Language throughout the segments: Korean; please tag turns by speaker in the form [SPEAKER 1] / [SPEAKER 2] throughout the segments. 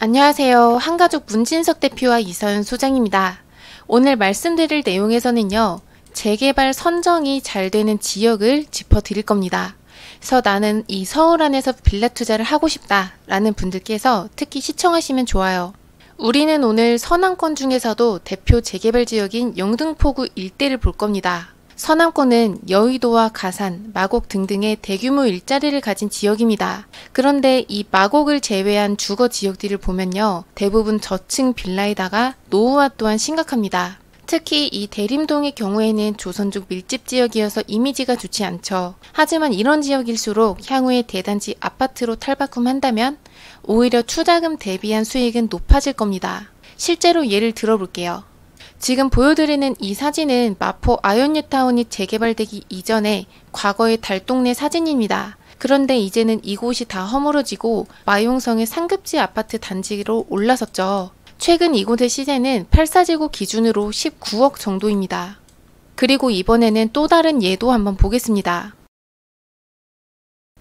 [SPEAKER 1] 안녕하세요. 한가족 문진석 대표와 이서연 소장입니다. 오늘 말씀드릴 내용에서는요, 재개발 선정이 잘 되는 지역을 짚어드릴 겁니다. 그래서 나는 이 서울 안에서 빌라 투자를 하고 싶다 라는 분들께서 특히 시청하시면 좋아요. 우리는 오늘 서남권 중에서도 대표 재개발 지역인 영등포구 일대를 볼 겁니다. 서남권은 여의도와 가산, 마곡 등등의 대규모 일자리를 가진 지역입니다. 그런데 이 마곡을 제외한 주거 지역들을 보면요, 대부분 저층 빌라에다가 노후화 또한 심각합니다. 특히 이 대림동의 경우에는 조선족 밀집 지역이어서 이미지가 좋지 않죠. 하지만 이런 지역일수록 향후에 대단지 아파트로 탈바꿈한다면 오히려 투자금 대비한 수익은 높아질 겁니다. 실제로 예를 들어볼게요. 지금 보여드리는 이 사진은 마포 아현뉴타운이 재개발되기 이전에 과거의 달동네 사진입니다. 그런데 이제는 이곳이 다 허물어지고 마용성의 상급지 아파트 단지로 올라섰죠. 최근 이곳의 시세는 8사지구 기준으로 19억 정도입니다. 그리고 이번에는 또 다른 예도 한번 보겠습니다.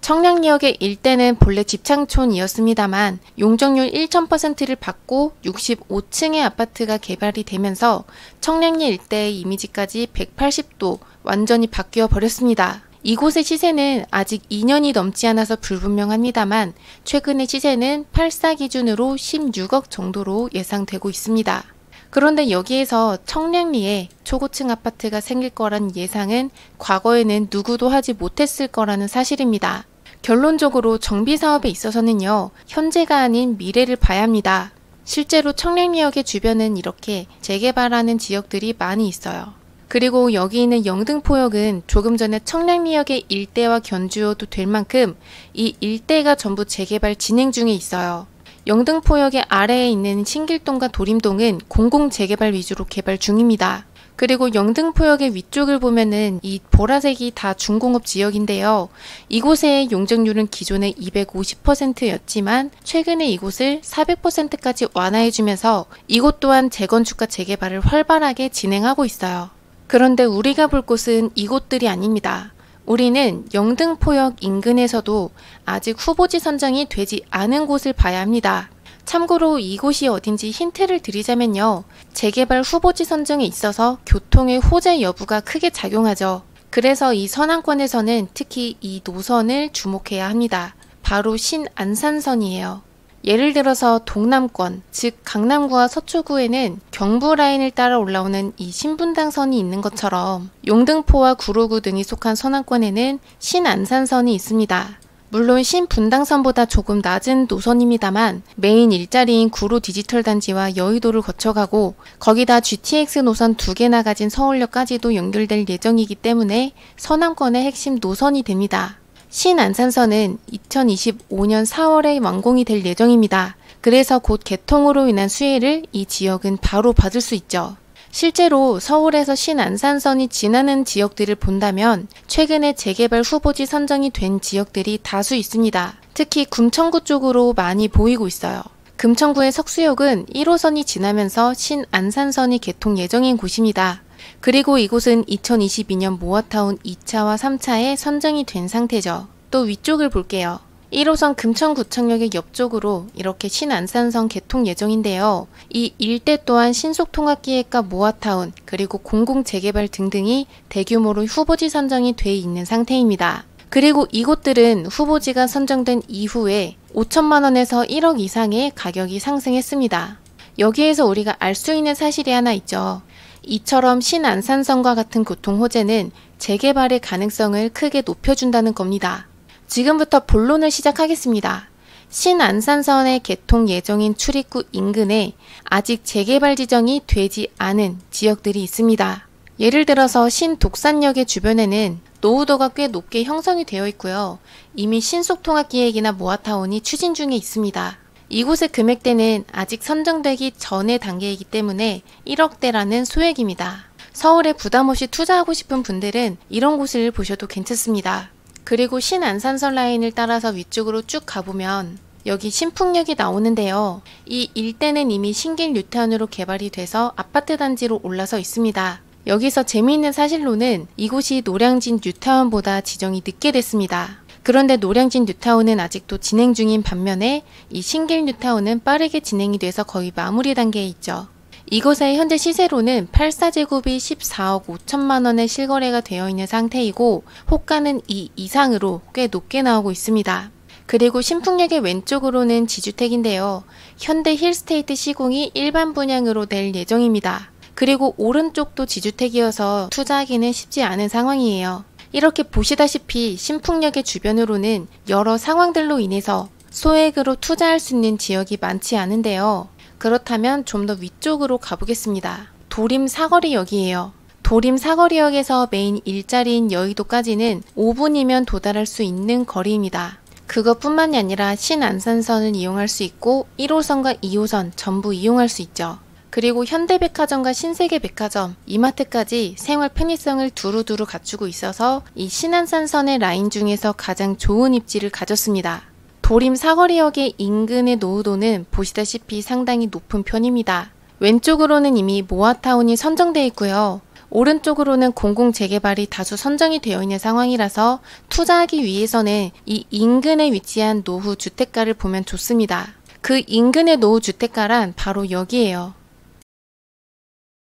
[SPEAKER 1] 청량리역의 일대는 본래 집창촌이었습니다만 용적률 1000%를 받고 65층의 아파트가 개발이 되면서 청량리 일대의 이미지까지 180도 완전히 바뀌어 버렸습니다. 이곳의 시세는 아직 2년이 넘지 않아서 불분명합니다만 최근의 시세는 8사 기준으로 16억 정도로 예상되고 있습니다. 그런데 여기에서 청량리에 초고층 아파트가 생길 거란 예상은 과거에는 누구도 하지 못했을 거라는 사실입니다. 결론적으로 정비사업에 있어서는요, 현재가 아닌 미래를 봐야 합니다. 실제로 청량리역의 주변은 이렇게 재개발하는 지역들이 많이 있어요. 그리고 여기 있는 영등포역은 조금 전에 청량리역의 일대와 견주어도 될 만큼 이 일대가 전부 재개발 진행 중에 있어요. 영등포역의 아래에 있는 신길동과 도림동은 공공재개발 위주로 개발 중입니다. 그리고 영등포역의 위쪽을 보면은 이 보라색이 다 중공업 지역인데요. 이곳의 용적률은 기존에 250%였지만 최근에 이곳을 400%까지 완화해주면서 이곳 또한 재건축과 재개발을 활발하게 진행하고 있어요. 그런데 우리가 볼 곳은 이곳들이 아닙니다. 우리는 영등포역 인근에서도 아직 후보지 선정이 되지 않은 곳을 봐야 합니다. 참고로 이곳이 어딘지 힌트를 드리자면요, 재개발 후보지 선정에 있어서 교통의 호재 여부가 크게 작용하죠. 그래서 이 서남권에서는 특히 이 노선을 주목해야 합니다. 바로 신안산선이에요. 예를 들어서 동남권, 즉 강남구와 서초구에는 경부 라인을 따라 올라오는 이 신분당선이 있는 것처럼 용등포와 구로구 등이 속한 서남권에는 신안산선이 있습니다. 물론 신분당선보다 조금 낮은 노선입니다만 메인 일자리인 구로 디지털 단지와 여의도를 거쳐가고 거기다 GTX 노선 2개나 가진 서울역까지도 연결될 예정이기 때문에 서남권의 핵심 노선이 됩니다. 신안산선은 2025년 4월에 완공이 될 예정입니다. 그래서 곧 개통으로 인한 수혜를 이 지역은 바로 받을 수 있죠. 실제로 서울에서 신안산선이 지나는 지역들을 본다면 최근에 재개발 후보지 선정이 된 지역들이 다수 있습니다. 특히 금천구 쪽으로 많이 보이고 있어요. 금천구의 석수역은 1호선이 지나면서 신안산선이 개통 예정인 곳입니다. 그리고 이곳은 2022년 모아타운 2차와 3차에 선정이 된 상태죠. 또 위쪽을 볼게요. 1호선 금천구청역의 옆쪽으로 이렇게 신안산선 개통 예정인데요. 이 일대 또한 신속통합기획과 모아타운 그리고 공공재개발 등등이 대규모로 후보지 선정이 돼 있는 상태입니다. 그리고 이곳들은 후보지가 선정된 이후에 5천만원에서 1억 이상의 가격이 상승했습니다. 여기에서 우리가 알 수 있는 사실이 하나 있죠. 이처럼 신안산선과 같은 교통 호재는 재개발의 가능성을 크게 높여준다는 겁니다. 지금부터 본론을 시작하겠습니다. 신안산선의 개통 예정인 출입구 인근에 아직 재개발 지정이 되지 않은 지역들이 있습니다. 예를 들어서 신독산역의 주변에는 노후도가 꽤 높게 형성이 되어 있고요. 이미 신속통합기획이나 모아타운이 추진 중에 있습니다. 이곳의 금액대는 아직 선정되기 전의 단계이기 때문에 1억대라는 소액입니다. 서울에 부담없이 투자하고 싶은 분들은 이런 곳을 보셔도 괜찮습니다. 그리고 신안산선 라인을 따라서 위쪽으로 쭉 가보면 여기 신풍역이 나오는데요. 이 일대는 이미 신길 뉴타운으로 개발이 돼서 아파트 단지로 올라서 있습니다. 여기서 재미있는 사실로는 이곳이 노량진 뉴타운보다 지정이 늦게 됐습니다. 그런데 노량진 뉴타운은 아직도 진행 중인 반면에 이 신길 뉴타운은 빠르게 진행이 돼서 거의 마무리 단계에 있죠. 이곳의 현재 시세로는 84제곱이 14억 5천만 원에 실거래가 되어 있는 상태이고 호가는 2 이상으로 꽤 높게 나오고 있습니다. 그리고 신풍역의 왼쪽으로는 지주택인데요. 현대 힐스테이트 시공이 일반 분양으로 낼 예정입니다. 그리고 오른쪽도 지주택이어서 투자하기는 쉽지 않은 상황이에요. 이렇게 보시다시피 신풍역의 주변으로는 여러 상황들로 인해서 소액으로 투자할 수 있는 지역이 많지 않은데요. 그렇다면 좀 더 위쪽으로 가보겠습니다. 도림 사거리역이에요. 도림 사거리역에서 메인 일자리인 여의도까지는 5분이면 도달할 수 있는 거리입니다. 그것뿐만이 아니라 신안산선을 이용할 수 있고 1호선과 2호선 전부 이용할 수 있죠. 그리고 현대백화점과 신세계백화점, 이마트까지 생활 편의성을 두루두루 갖추고 있어서 이 신안산선의 라인 중에서 가장 좋은 입지를 가졌습니다. 도림 사거리역의 인근의 노후도는 보시다시피 상당히 높은 편입니다. 왼쪽으로는 이미 모아타운이 선정되어 있고요. 오른쪽으로는 공공재개발이 다수 선정이 되어 있는 상황이라서 투자하기 위해서는 이 인근에 위치한 노후 주택가를 보면 좋습니다. 그 인근의 노후 주택가란 바로 여기예요.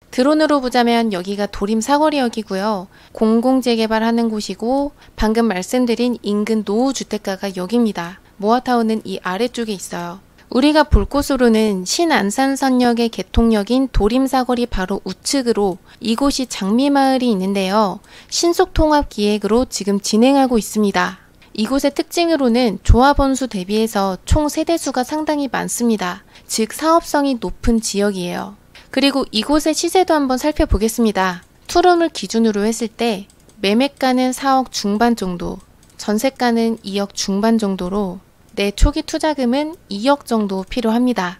[SPEAKER 1] 드론으로 보자면 여기가 도림 사거리역이고요. 공공재개발하는 곳이고 방금 말씀드린 인근 노후 주택가가 여기입니다. 모아타운은 이 아래쪽에 있어요. 우리가 볼 곳으로는 신안산선역의 개통역인 도림사거리 바로 우측으로 이곳이 장미마을이 있는데요. 신속통합기획으로 지금 진행하고 있습니다. 이곳의 특징으로는 조합원수 대비해서 총 세대수가 상당히 많습니다. 즉 사업성이 높은 지역이에요. 그리고 이곳의 시세도 한번 살펴보겠습니다. 투룸을 기준으로 했을 때 매매가는 4억 중반 정도, 전세가는 2억 중반 정도로 내 초기 투자금은 2억 정도 필요합니다.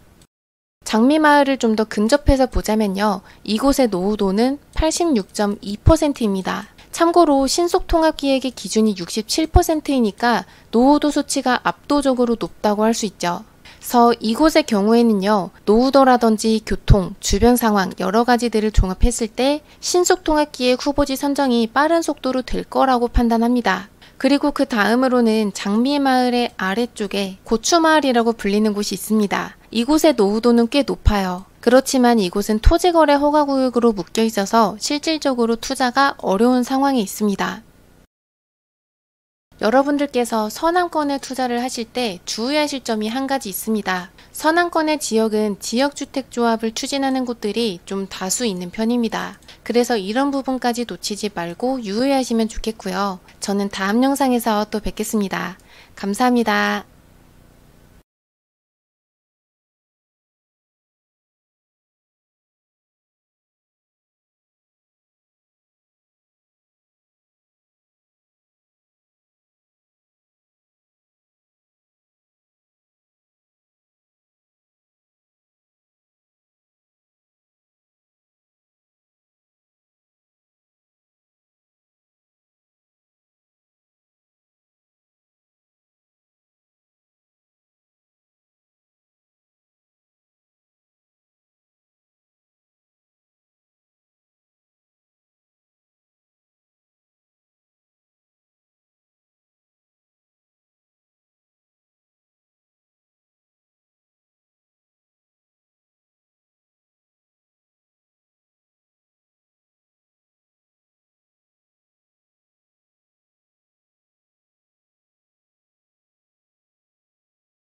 [SPEAKER 1] 장미마을을 좀 더 근접해서 보자면요. 이곳의 노후도는 86.2%입니다. 참고로 신속통합기획의 기준이 67%이니까 노후도 수치가 압도적으로 높다고 할 수 있죠. 그래서 이곳의 경우에는요. 노후도라든지 교통, 주변 상황 여러 가지들을 종합했을 때 신속통합기획 후보지 선정이 빠른 속도로 될 거라고 판단합니다. 그리고 그 다음으로는 장미마을의 아래쪽에 고추마을이라고 불리는 곳이 있습니다. 이곳의 노후도는 꽤 높아요. 그렇지만 이곳은 토지거래 허가구역으로 묶여 있어서 실질적으로 투자가 어려운 상황에 있습니다. 여러분들께서 서남권에 투자를 하실 때 주의하실 점이 한 가지 있습니다. 서남권의 지역은 지역주택조합을 추진하는 곳들이 좀 다수 있는 편입니다. 그래서 이런 부분까지 놓치지 말고 유의하시면 좋겠고요. 저는 다음 영상에서 또 뵙겠습니다. 감사합니다.